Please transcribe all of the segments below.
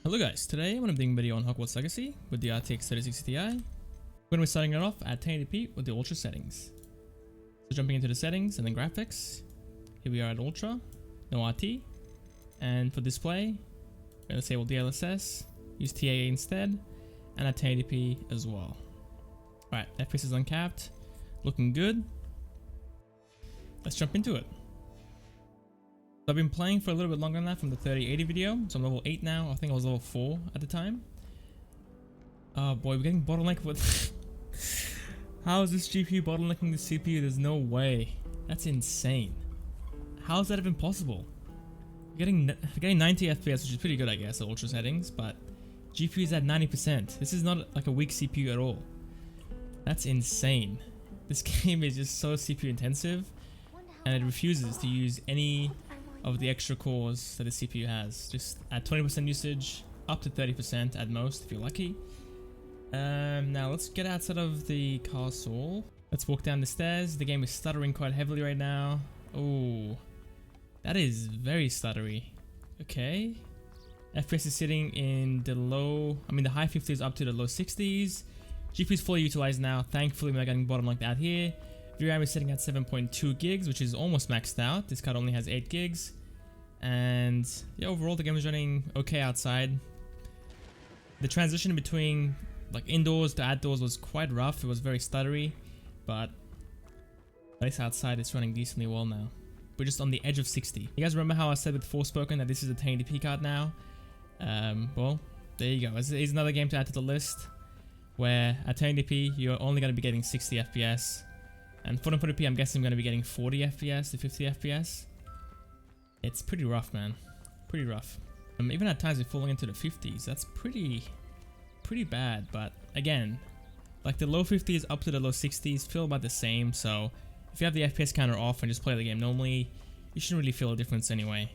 Hello guys, today I'm going to be doing a video on Hogwarts Legacy with the RTX 3060 Ti. We're going to be starting it off at 1080p with the Ultra settings. So jumping into the settings and then graphics, here we are at Ultra, no RT, and for display, we're going to disable DLSS, use TAA instead, and at 1080p as well. Alright, FPS is uncapped, looking good. Let's jump into it. So I've been playing for a little bit longer than that from the 3080 video, so I'm level 8 now. I think I was level 4 at the time. Oh boy, we're getting bottlenecked with... How is this GPU bottlenecking the CPU? There's no way. That's insane. How is that even possible? We're getting 90 FPS, which is pretty good I guess at ultra settings, but GPU is at 90%. This is not like a weak CPU at all. That's insane. This game is just so CPU intensive, and it refuses to use any of the extra cores that the CPU has. Just at 20% usage, up to 30% at most if you're lucky. Now let's get outside of the castle. Let's walk down the stairs. The game is stuttering quite heavily right now. Oh, that is very stuttery. Okay. FPS is sitting in the the high 50s up to the low 60s. GPU is fully utilized now. Thankfully we're not getting bottom like that here. VRAM is sitting at 7.2 gigs, which is almost maxed out. This card only has 8 gigs. And yeah, overall the game is running okay outside. The transition between like indoors to outdoors was quite rough. It was very stuttery, but at least outside it's running decently well now. We're just on the edge of 60. You guys remember how I said with Forspoken that this is a 1080p card now? Well, there you go. Here's another game to add to the list where at 1080p you're only going to be getting 60 FPS. And 440p, I'm guessing I'm going to be getting 40 FPS to 50 FPS. It's pretty rough, man. Pretty rough. Even at times we're falling into the 50s. That's pretty bad. But again, like the low 50s up to the low 60s feel about the same. So if you have the FPS counter off and just play the game normally, you shouldn't really feel a difference anyway.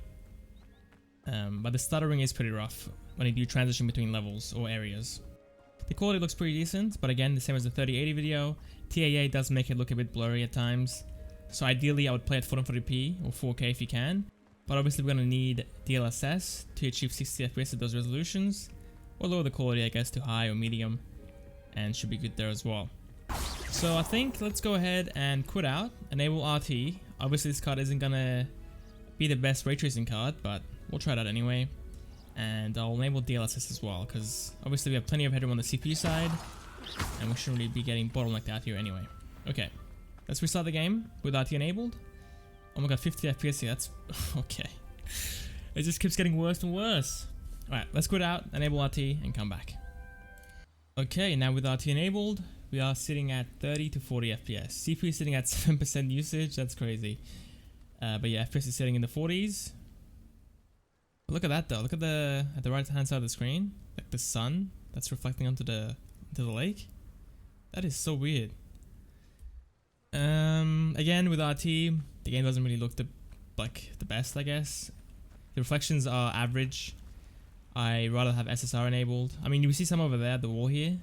But the stuttering is pretty rough when you do transition between levels or areas. The quality looks pretty decent, but again, the same as the 3080 video, TAA does make it look a bit blurry at times. So ideally I would play at 440p or 4K if you can, but obviously we're going to need DLSS to achieve 60 FPS at those resolutions, or lower the quality I guess to high or medium, and should be good there as well. So I think let's go ahead and quit out, enable RT. Obviously this card isn't going to be the best ray tracing card, but we'll try it out anyway. And I'll enable DLSS as well, because obviously we have plenty of headroom on the CPU side, and we shouldn't really be getting bottlenecked out here anyway. Okay, let's restart the game with RT enabled. Oh my god, 50 FPS here, that's... okay. It just keeps getting worse and worse. Alright, let's quit out, enable RT, and come back. Okay, now with RT enabled, we are sitting at 30 to 40 FPS. CPU is sitting at 7% usage, that's crazy. But yeah, FPS is sitting in the 40s. Look at that though, look at the right hand side of the screen, like the sun that's reflecting onto the lake. That is so weird. Again with RT, the game doesn't really look the best I guess. The reflections are average. I rather have SSR enabled. I mean, you see some over there at the wall here.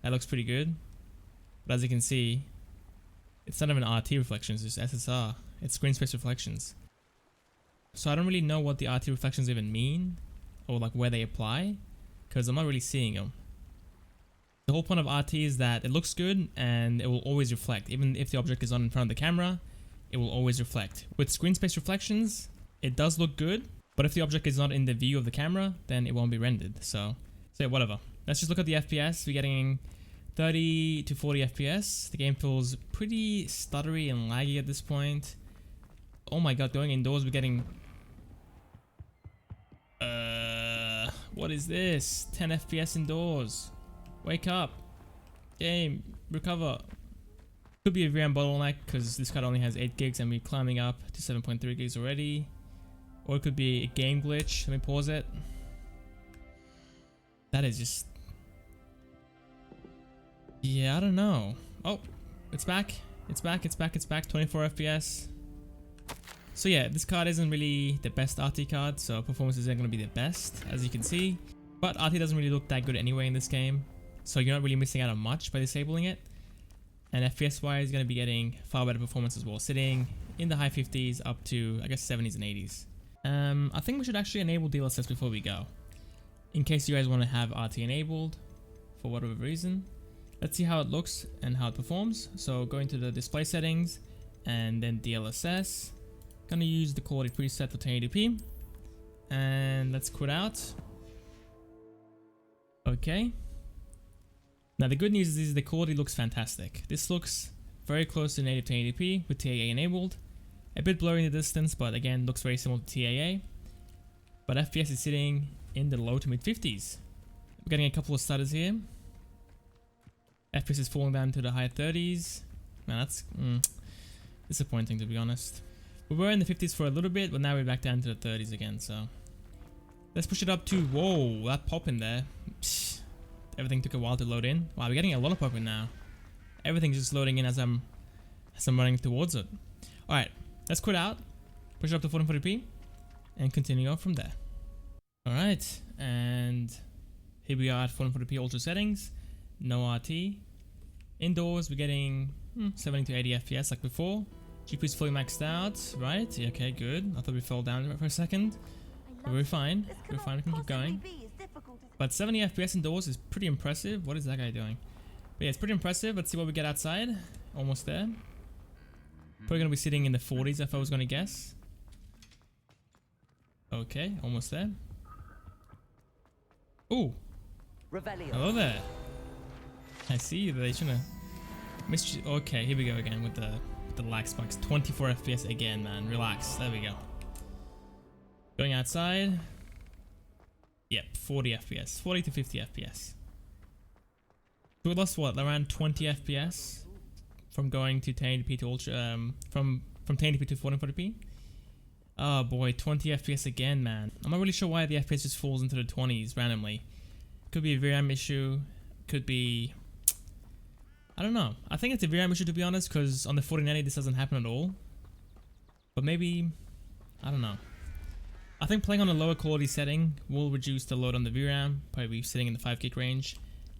That looks pretty good. But as you can see, it's not even RT reflections, it's SSR. It's screen space reflections. So I don't really know what the RT reflections even mean, or like where they apply, because I'm not really seeing them. The whole point of RT is that it looks good and it will always reflect. Even if the object is not in front of the camera, it will always reflect. With screen space reflections, it does look good, but if the object is not in the view of the camera, then it won't be rendered. So yeah, whatever. Let's just look at the FPS. We're getting 30 to 40 FPS. The game feels pretty stuttery and laggy at this point. Oh my god, going indoors we're getting... what is this? 10 FPS indoors. Wake up. Game, recover. Could be a VRAM bottleneck because this card only has 8 gigs and we're climbing up to 7.3 gigs already. Or it could be a game glitch. Let me pause it. That is just... yeah, I don't know. Oh, it's back. It's back, it's back, it's back. 24 FPS. So yeah, this card isn't really the best RT card, so performance isn't going to be the best, as you can see. But RT doesn't really look that good anyway in this game, so you're not really missing out on much by disabling it. And FPS wise, you're going to be getting far better performance as well, sitting in the high 50s up to, I guess, 70s and 80s. I think we should actually enable DLSS before we go. in case you guys want to have RT enabled for whatever reason. Let's see how it looks and how it performs. So go into the display settings and then DLSS. Gonna use the quality preset for 1080p and let's quit out. Okay. Now the good news is the quality looks fantastic. This looks very close to native 1080p with TAA enabled. A bit blurry in the distance, but again looks very similar to TAA. But FPS is sitting in the low to mid 50s. We're getting a couple of stutters here. FPS is falling down to the high 30s. Man, that's disappointing to be honest. We were in the 50s for a little bit, but now we're back down to the 30s again, so. Let's push it up to, whoa, that pop in there. Psh, everything took a while to load in. Wow, we're getting a lot of pop in now. Everything's just loading in as I'm running towards it. Alright, let's quit out, push it up to 1440p, and continue on from there. Alright, and here we are at 1440p ultra settings, no RT. Indoors, we're getting 70 to 80 FPS like before. GPU's fully maxed out, right? Yeah, okay, good. I thought we fell down for a second. But we're fine. We're fine, we can keep going. But 70 FPS indoors is pretty impressive. What is that guy doing? But yeah, it's pretty impressive. Let's see what we get outside. Almost there. Probably gonna be sitting in the 40s if I was gonna guess. Okay, almost there. Ooh. Hello there. I see you. They shouldn't have missed you. Okay, here we go again with the lag spikes. 24 FPS again, man. Relax. There we go. Going outside. Yep, 40 FPS. 40 to 50 FPS. So we lost what? Around 20 FPS from going to 1080p to ultra. From 1080p to 1440p. Oh boy, 20 FPS again, man. I'm not really sure why the FPS just falls into the 20s randomly. Could be a VRAM issue. Could be, I don't know. I think it's a VRAM issue to be honest, because on the 4090 this doesn't happen at all. But maybe, I don't know. I think playing on a lower quality setting will reduce the load on the VRAM, probably sitting in the 5 gig range.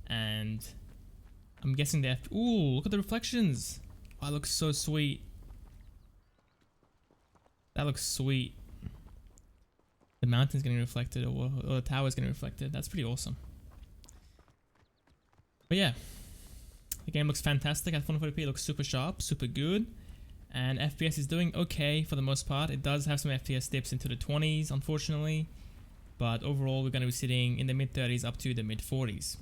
And I'm guessing the ooh, look at the reflections. Oh, that looks so sweet. That looks sweet. The mountain's getting reflected, or the tower's getting reflected. That's pretty awesome. But yeah, the game looks fantastic at 1440p. It looks super sharp, super good, and FPS is doing okay for the most part. It does have some FPS dips into the 20s, unfortunately, but overall we're going to be sitting in the mid 30s up to the mid 40s.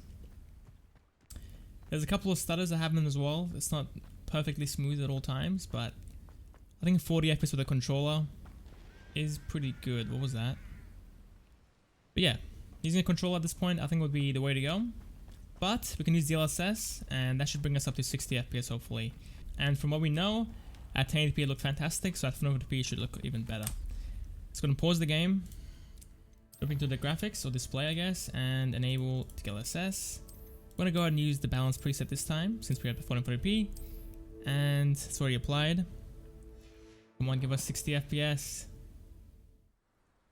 There's a couple of stutters that happen as well. It's not perfectly smooth at all times, but I think 40 FPS with a controller is pretty good. What was that? But yeah, using a controller at this point I think would be the way to go. But we can use DLSS and that should bring us up to 60 FPS hopefully. And from what we know, at 1080p it looked fantastic, so at 1440p it should look even better. Let's go and pause the game, jump into the graphics or display I guess, and enable DLSS. I'm going to go ahead and use the balance preset this time since we're at 1440p. And it's already applied. Come on, give us 60 FPS.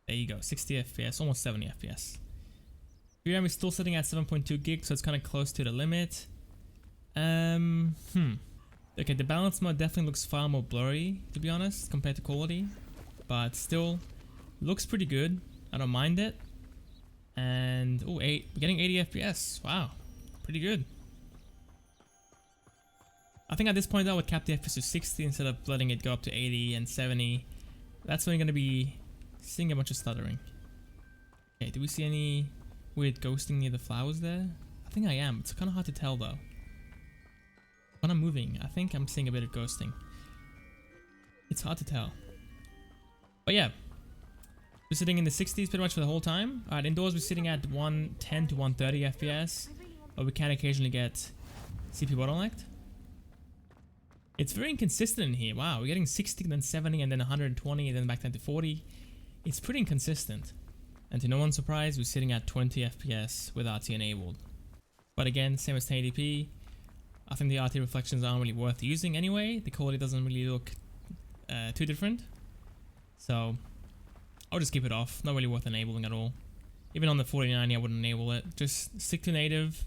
There you go, 60 FPS, almost 70 FPS. VRAM is still sitting at 7.2 gigs, so it's kind of close to the limit. Okay, the balance mode definitely looks far more blurry, to be honest, compared to quality. But still, looks pretty good. I don't mind it. And, oh, we're getting 80 FPS. Wow, pretty good. I think at this point I would cap the FPS to 60 instead of letting it go up to 80 and 70. That's when you're going to be seeing a bunch of stuttering. Okay, do we see any weird ghosting near the flowers there? I think I am. It's kind of hard to tell though. When I'm moving, I think I'm seeing a bit of ghosting. It's hard to tell. But yeah, we're sitting in the 60s pretty much for the whole time. Alright, indoors we're sitting at 110 to 130 FPS. But we can occasionally get CPU bottlenecked. It's very inconsistent in here. Wow, we're getting 60, then 70, and then 120, and then back down to 40. It's pretty inconsistent. And to no one's surprise, we're sitting at 20 FPS with RT enabled. But again, same as 1080p. I think the RT reflections aren't really worth using anyway. The quality doesn't really look too different. So I'll just keep it off. Not really worth enabling at all. Even on the 4090 I wouldn't enable it. Just stick to native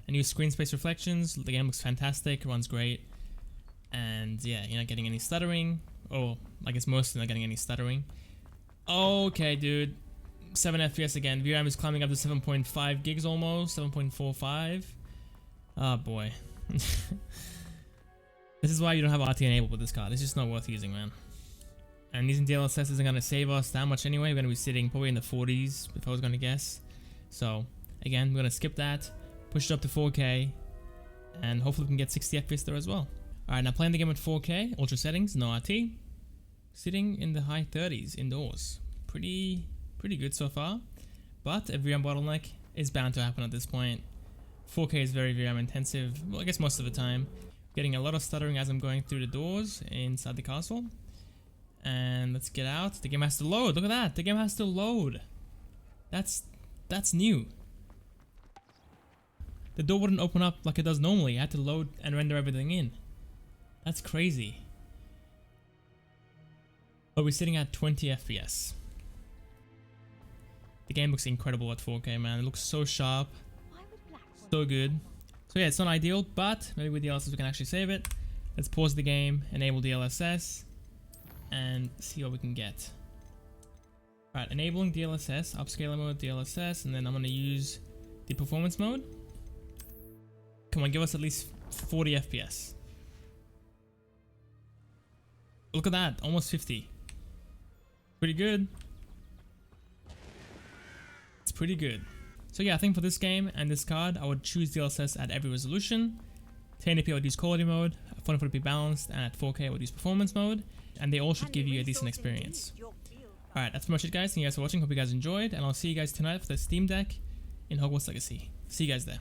and use screen space reflections. The game looks fantastic, runs great. And yeah, you're not getting any stuttering. Or I guess mostly not getting any stuttering. Okay, dude. 7 FPS again. VRAM is climbing up to 7.5 gigs almost, 7.45. Oh boy. This is why you don't have RT enabled with this card. It's just not worth using, man. And using DLSS isn't going to save us that much anyway. We're going to be sitting probably in the 40s if I was going to guess. So again, we're going to skip that, push it up to 4K, and hopefully we can get 60 FPS there as well. Alright, now playing the game at 4K, ultra settings, no RT. Sitting in the high 30s indoors. Pretty good so far. But a VRAM bottleneck is bound to happen at this point. 4K is very VRAM intensive, well I guess most of the time. Getting a lot of stuttering as I'm going through the doors inside the castle. And let's get out. The game has to load. Look at that. The game has to load. That's new. The door wouldn't open up like it does normally. It had to load and render everything in. That's crazy. But we're sitting at 20 FPS. The game looks incredible at 4K, man. It looks so sharp. So good. So yeah, it's not ideal, but maybe with DLSS we can actually save it. Let's pause the game, enable DLSS, and see what we can get. Alright, enabling DLSS, upscaler mode, DLSS, and then I'm going to use the performance mode. Come on, give us at least 40 FPS. Look at that, almost 50. Pretty good. It's pretty good. So yeah, I think for this game and this card, I would choose DLSS at every resolution. 1080p I would use quality mode, 440p balanced, and at 4K I would use performance mode. And they all should give you a decent experience. Alright, that's pretty much it guys. Thank you guys for watching, hope you guys enjoyed, and I'll see you guys tonight for the Steam Deck in Hogwarts Legacy. See you guys there.